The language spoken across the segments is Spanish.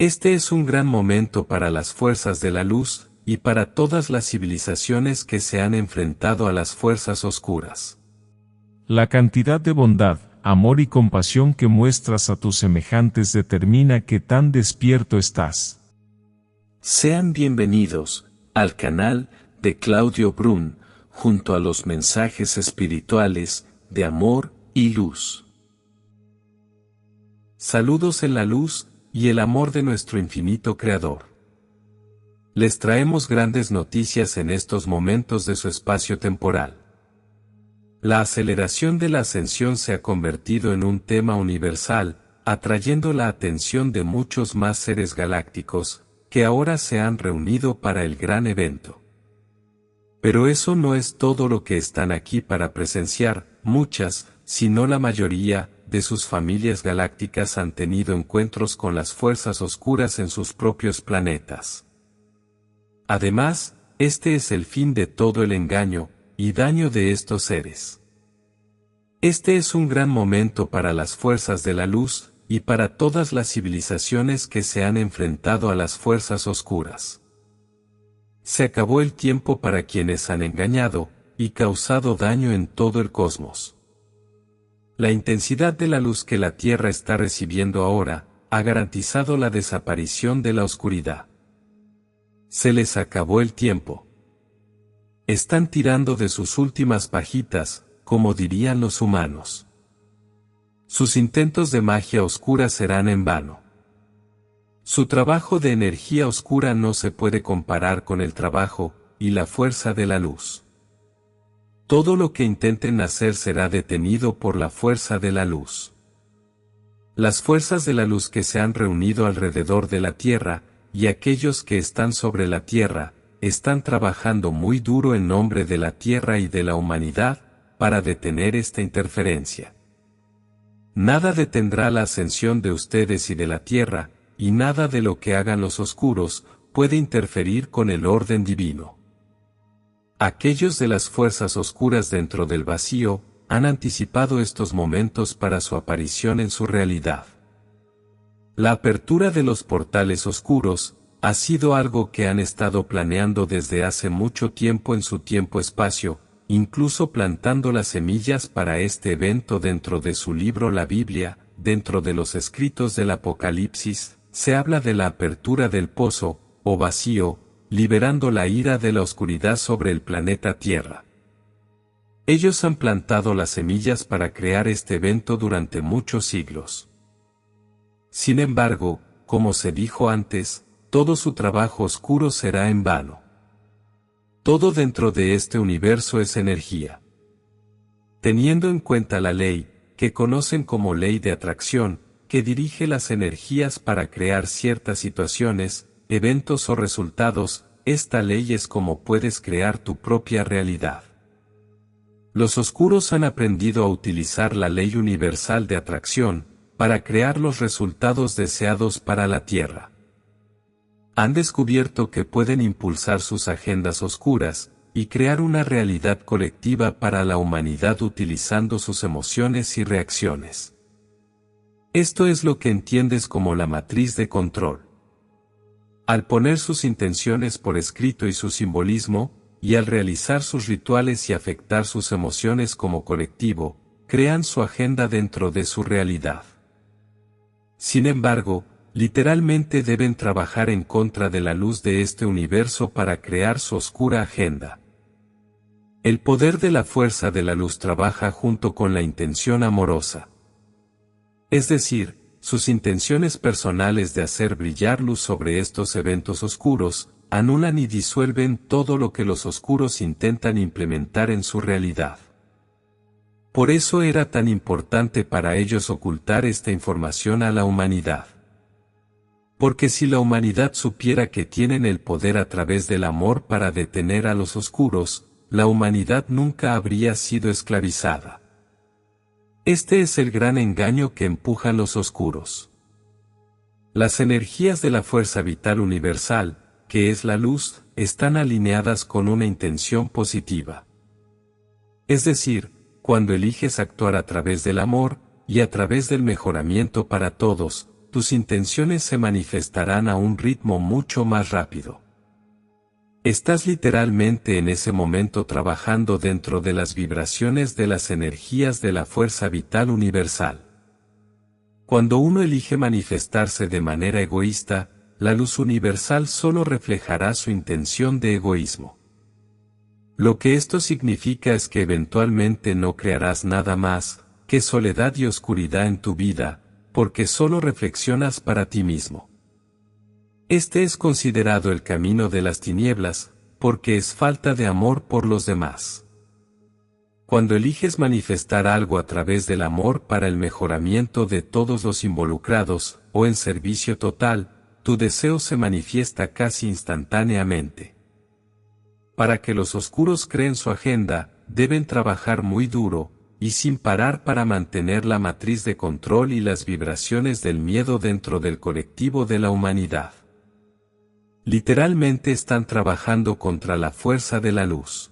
Este es un gran momento para las fuerzas de la luz, y para todas las civilizaciones que se han enfrentado a las fuerzas oscuras. La cantidad de bondad, amor y compasión que muestras a tus semejantes determina qué tan despierto estás. Sean bienvenidos al canal de Claudio Brun, junto a los mensajes espirituales de amor y luz. Saludos en la luz y el amor de nuestro infinito Creador. Les traemos grandes noticias en estos momentos de su espacio temporal. La aceleración de la ascensión se ha convertido en un tema universal, atrayendo la atención de muchos más seres galácticos, que ahora se han reunido para el gran evento. Pero eso no es todo lo que están aquí para presenciar. Muchas, si no la mayoría, de sus familias galácticas han tenido encuentros con las fuerzas oscuras en sus propios planetas. Además, este es el fin de todo el engaño y daño de estos seres. Este es un gran momento para las fuerzas de la luz, y para todas las civilizaciones que se han enfrentado a las fuerzas oscuras. Se acabó el tiempo para quienes han engañado y causado daño en todo el cosmos. La intensidad de la luz que la Tierra está recibiendo ahora ha garantizado la desaparición de la oscuridad. Se les acabó el tiempo. Están tirando de sus últimas pajitas, como dirían los humanos. Sus intentos de magia oscura serán en vano. Su trabajo de energía oscura no se puede comparar con el trabajo y la fuerza de la luz. Todo lo que intenten hacer será detenido por la fuerza de la luz. Las fuerzas de la luz que se han reunido alrededor de la Tierra, y aquellos que están sobre la Tierra, están trabajando muy duro en nombre de la Tierra y de la humanidad, para detener esta interferencia. Nada detendrá la ascensión de ustedes y de la Tierra, y nada de lo que hagan los oscuros puede interferir con el orden divino. Aquellos de las fuerzas oscuras dentro del vacío han anticipado estos momentos para su aparición en su realidad. La apertura de los portales oscuros ha sido algo que han estado planeando desde hace mucho tiempo en su tiempo-espacio, incluso plantando las semillas para este evento dentro de su libro La Biblia. Dentro de los escritos del Apocalipsis, se habla de la apertura del pozo, o vacío, liberando la ira de la oscuridad sobre el planeta Tierra. Ellos han plantado las semillas para crear este evento durante muchos siglos. Sin embargo, como se dijo antes, todo su trabajo oscuro será en vano. Todo dentro de este universo es energía. Teniendo en cuenta la ley, que conocen como ley de atracción, que dirige las energías para crear ciertas situaciones, eventos o resultados, esta ley es como puedes crear tu propia realidad. Los oscuros han aprendido a utilizar la ley universal de atracción, para crear los resultados deseados para la Tierra. Han descubierto que pueden impulsar sus agendas oscuras, y crear una realidad colectiva para la humanidad utilizando sus emociones y reacciones. Esto es lo que entiendes como la matriz de control. Al poner sus intenciones por escrito y su simbolismo, y al realizar sus rituales y afectar sus emociones como colectivo, crean su agenda dentro de su realidad. Sin embargo, literalmente deben trabajar en contra de la luz de este universo para crear su oscura agenda. El poder de la fuerza de la luz trabaja junto con la intención amorosa. Es decir, sus intenciones personales de hacer brillar luz sobre estos eventos oscuros, anulan y disuelven todo lo que los oscuros intentan implementar en su realidad. Por eso era tan importante para ellos ocultar esta información a la humanidad. Porque si la humanidad supiera que tienen el poder a través del amor para detener a los oscuros, la humanidad nunca habría sido esclavizada. Este es el gran engaño que empujan los oscuros. Las energías de la fuerza vital universal, que es la luz, están alineadas con una intención positiva. Es decir, cuando eliges actuar a través del amor, y a través del mejoramiento para todos, tus intenciones se manifestarán a un ritmo mucho más rápido. Estás literalmente en ese momento trabajando dentro de las vibraciones de las energías de la fuerza vital universal. Cuando uno elige manifestarse de manera egoísta, la luz universal solo reflejará su intención de egoísmo. Lo que esto significa es que eventualmente no crearás nada más que soledad y oscuridad en tu vida, porque solo reflexionas para ti mismo. Este es considerado el camino de las tinieblas, porque es falta de amor por los demás. Cuando eliges manifestar algo a través del amor para el mejoramiento de todos los involucrados, o en servicio total, tu deseo se manifiesta casi instantáneamente. Para que los oscuros creen su agenda, deben trabajar muy duro, y sin parar para mantener la matriz de control y las vibraciones del miedo dentro del colectivo de la humanidad. Literalmente están trabajando contra la fuerza de la luz.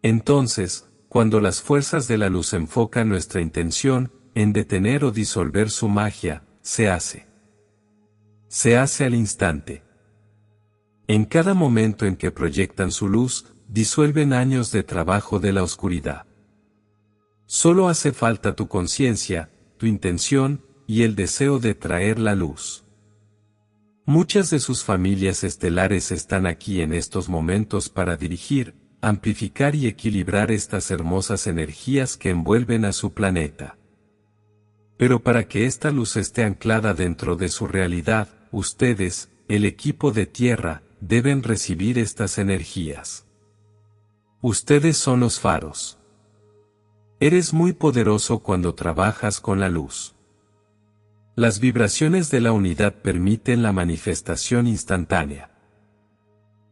Entonces, cuando las fuerzas de la luz enfocan nuestra intención en detener o disolver su magia, se hace. Se hace al instante. En cada momento en que proyectan su luz, disuelven años de trabajo de la oscuridad. Solo hace falta tu conciencia, tu intención, y el deseo de traer la luz. Muchas de sus familias estelares están aquí en estos momentos para dirigir, amplificar y equilibrar estas hermosas energías que envuelven a su planeta. Pero para que esta luz esté anclada dentro de su realidad, ustedes, el equipo de Tierra, deben recibir estas energías. Ustedes son los faros. Eres muy poderoso cuando trabajas con la luz. Las vibraciones de la unidad permiten la manifestación instantánea.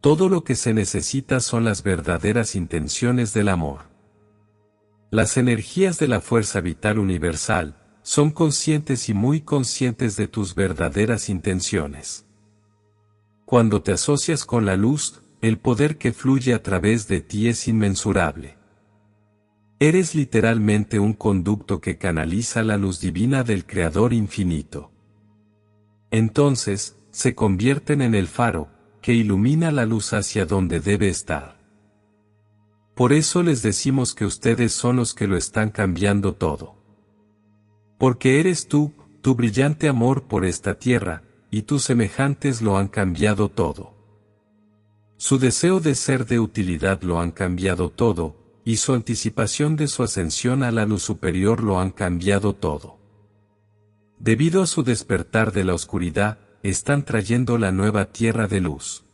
Todo lo que se necesita son las verdaderas intenciones del amor. Las energías de la fuerza vital universal son conscientes y muy conscientes de tus verdaderas intenciones. Cuando te asocias con la luz, el poder que fluye a través de ti es inmensurable. Eres literalmente un conducto que canaliza la luz divina del Creador infinito. Entonces, se convierten en el faro, que ilumina la luz hacia donde debe estar. Por eso les decimos que ustedes son los que lo están cambiando todo. Porque eres tú, tu brillante amor por esta tierra, y tus semejantes lo han cambiado todo. Su deseo de ser de utilidad lo han cambiado todo, y su anticipación de su ascensión a la luz superior lo han cambiado todo. Debido a su despertar de la oscuridad, están trayendo la nueva tierra de luz.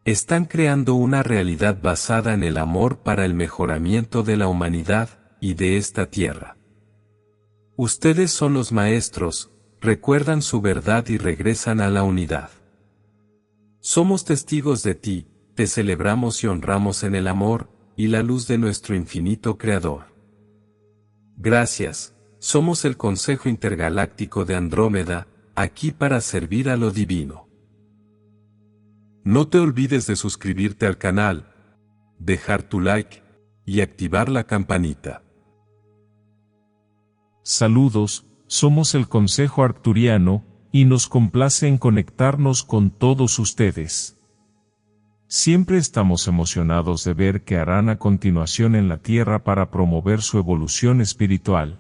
Están creando una realidad basada en el amor para el mejoramiento de la humanidad, y de esta tierra. Ustedes son los maestros, recuerdan su verdad y regresan a la unidad. Somos testigos de ti, te celebramos y honramos en el amor, y la luz de nuestro infinito Creador. Gracias, somos el Consejo Intergaláctico de Andrómeda, aquí para servir a lo divino. No te olvides de suscribirte al canal, dejar tu like, y activar la campanita. Saludos, somos el Consejo Arcturiano, y nos complace en conectarnos con todos ustedes. Siempre estamos emocionados de ver qué harán a continuación en la Tierra para promover su evolución espiritual.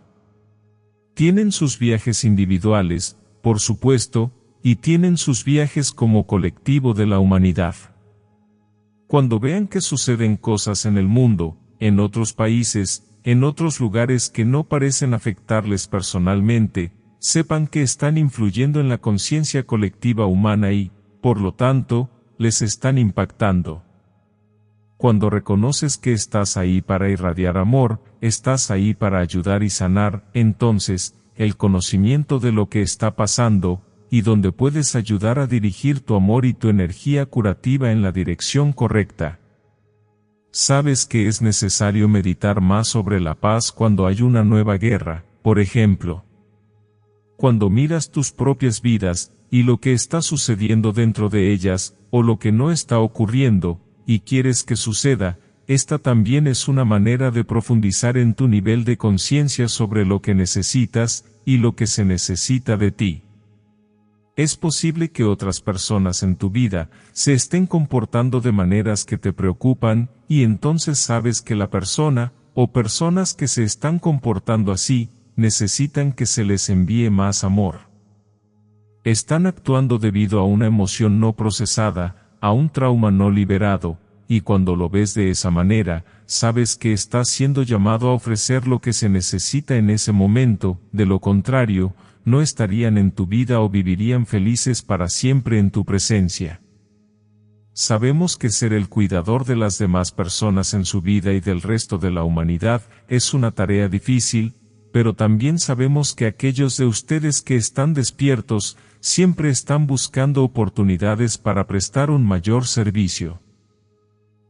Tienen sus viajes individuales, por supuesto, y tienen sus viajes como colectivo de la humanidad. Cuando vean que suceden cosas en el mundo, en otros países, en otros lugares que no parecen afectarles personalmente, sepan que están influyendo en la conciencia colectiva humana y, por lo tanto, les están impactando. Cuando reconoces que estás ahí para irradiar amor, estás ahí para ayudar y sanar, entonces, el conocimiento de lo que está pasando, y donde puedes ayudar a dirigir tu amor y tu energía curativa en la dirección correcta. Sabes que es necesario meditar más sobre la paz cuando hay una nueva guerra, por ejemplo. Cuando miras tus propias vidas, y lo que está sucediendo dentro de ellas, o lo que no está ocurriendo, y quieres que suceda, esta también es una manera de profundizar en tu nivel de conciencia sobre lo que necesitas y lo que se necesita de ti. Es posible que otras personas en tu vida se estén comportando de maneras que te preocupan, y entonces sabes que la persona, o personas que se están comportando así, necesitan que se les envíe más amor. Están actuando debido a una emoción no procesada, a un trauma no liberado, y cuando lo ves de esa manera, sabes que estás siendo llamado a ofrecer lo que se necesita en ese momento, de lo contrario, no estarían en tu vida o vivirían felices para siempre en tu presencia. Sabemos que ser el cuidador de las demás personas en su vida y del resto de la humanidad es una tarea difícil, pero también sabemos que aquellos de ustedes que están despiertos siempre están buscando oportunidades para prestar un mayor servicio.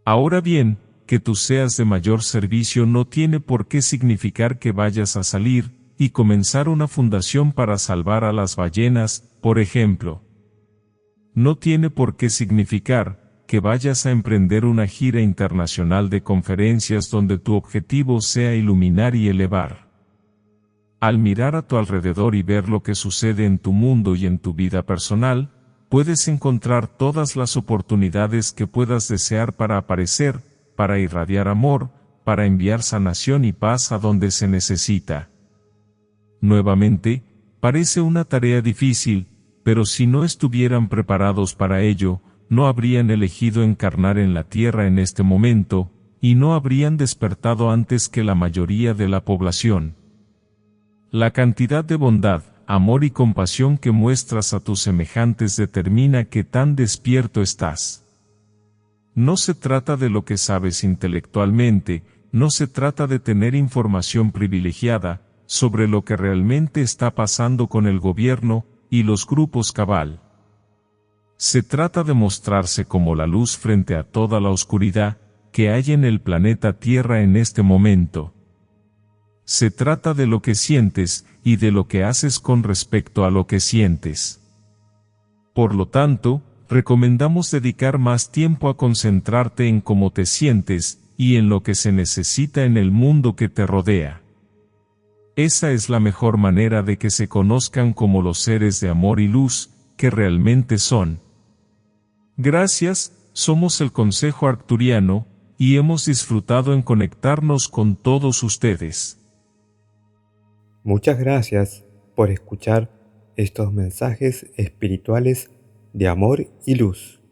Ahora bien, que tú seas de mayor servicio no tiene por qué significar que vayas a salir y comenzar una fundación para salvar a las ballenas, por ejemplo. No tiene por qué significar que vayas a emprender una gira internacional de conferencias donde tu objetivo sea iluminar y elevar. Al mirar a tu alrededor y ver lo que sucede en tu mundo y en tu vida personal, puedes encontrar todas las oportunidades que puedas desear para aparecer, para irradiar amor, para enviar sanación y paz a donde se necesita. Nuevamente, parece una tarea difícil, pero si no estuvieran preparados para ello, no habrían elegido encarnar en la tierra en este momento, y no habrían despertado antes que la mayoría de la población. La cantidad de bondad, amor y compasión que muestras a tus semejantes determina qué tan despierto estás. No se trata de lo que sabes intelectualmente, no se trata de tener información privilegiada sobre lo que realmente está pasando con el gobierno y los grupos cabal. Se trata de mostrarse como la luz frente a toda la oscuridad que hay en el planeta Tierra en este momento. Se trata de lo que sientes y de lo que haces con respecto a lo que sientes. Por lo tanto, recomendamos dedicar más tiempo a concentrarte en cómo te sientes y en lo que se necesita en el mundo que te rodea. Esa es la mejor manera de que se conozcan como los seres de amor y luz que realmente son. Gracias, somos el Consejo Arcturiano, y hemos disfrutado en conectarnos con todos ustedes. Muchas gracias por escuchar estos mensajes espirituales de amor y luz.